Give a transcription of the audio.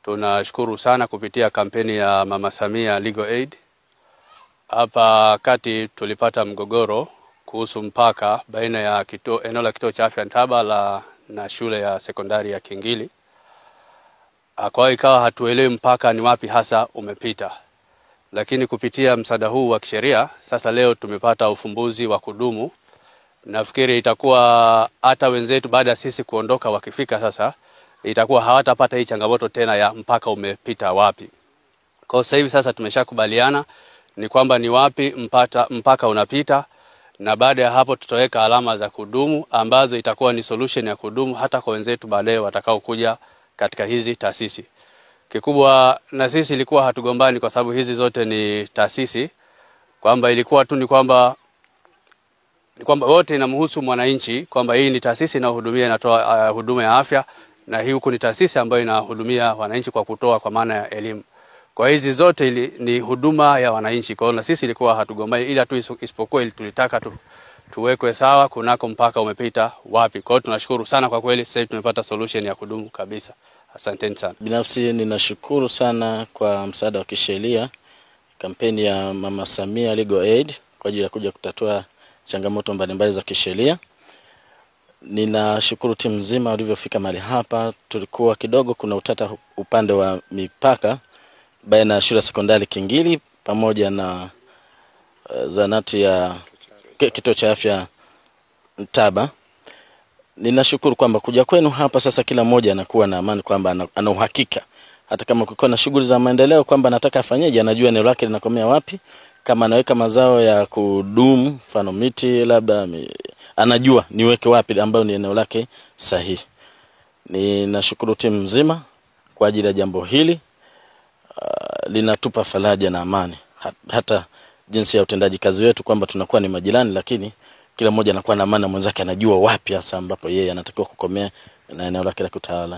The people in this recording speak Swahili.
Tunashukuru sana kupitia kampeni ya Mama Samia Legal Aid. Hapa kati tulipata mgogoro kuhusu mpaka baina ya eneo la kituo cha afya Ntaba na shule ya sekondari ya Kingili. Kwa hiyo ikawa hatuelewi mpaka ni wapi hasa umepita. Lakini kupitia msaada huu wa kisheria, sasa leo tumepata ufumbuzi wa kudumu. Nafikiri itakuwa hata wenzetu baada ya sisi kuondoka wakifika sasa, itakuwa hawatapata hii changamoto tena ya mpaka umepita wapi. Kwa sasa hivi sasa tumeshakubaliana ni kwamba ni wapi mpaka unapita, na baada ya hapo tutaweka alama za kudumu ambazo itakuwa ni solution ya kudumu hata kwa wenzetu baadaye watakao kuja katika hizi taasisi. Kikubwa na sisi ilikuwa hatugombani kwa sababu hizi zote ni taasisi, kwamba ilikuwa tu ni kwamba wote inamhusu mwananchi, kwamba hii ni taasisi inayohudumia, inatoa huduma ya afya, na hii huku ni taasisi ambayo inahudumia wananchi kwa kutoa kwa maana ya elimu. Kwa hizi zote ni huduma ya wananchi. Kwa hiyo na sisi ilikuwa hatugombani, ila tu isipokuwa ili tulitaka tuwekwe sawa kunako mpaka umepita wapi. Kwa hiyo tunashukuru sana kwa kweli, sasa tumepata solution ya kudumu kabisa. Asanteni sana. Binafsi ninashukuru sana kwa msaada wa kisheria, kampeni ya Mama Samia Legal Aid kwa ajili ya kuja kutatua changamoto mbalimbali za kisheria. Ninashukuru timu nzima walivyofika mahali hapa. Tulikuwa kidogo kuna utata upande wa mipaka baina ya shule sekondari Kingili pamoja na zanati ya kituo cha afya Ntaba. Ninashukuru kwamba kuja kwenu hapa sasa kila mmoja anakuwa na amani kwamba ana uhakika, hata kama kuko na shughuli za maendeleo kwamba anataka afanyeje, anajua eneo lake linakomea wapi. Kama anaweka mazao ya kudumu, mfano miti labda, anajua niweke wapi ambayo ni eneo lake sahihi. Ninashukuru timu nzima kwa ajili ya jambo hili. Linatupa faraja na amani, hata jinsi ya utendaji kazi wetu kwamba tunakuwa ni majirani, lakini kila mmoja anakuwa na amani, mwenzake anajua wapi hasa ambapo yeye anatakiwa kukomea na eneo lake la kutawala.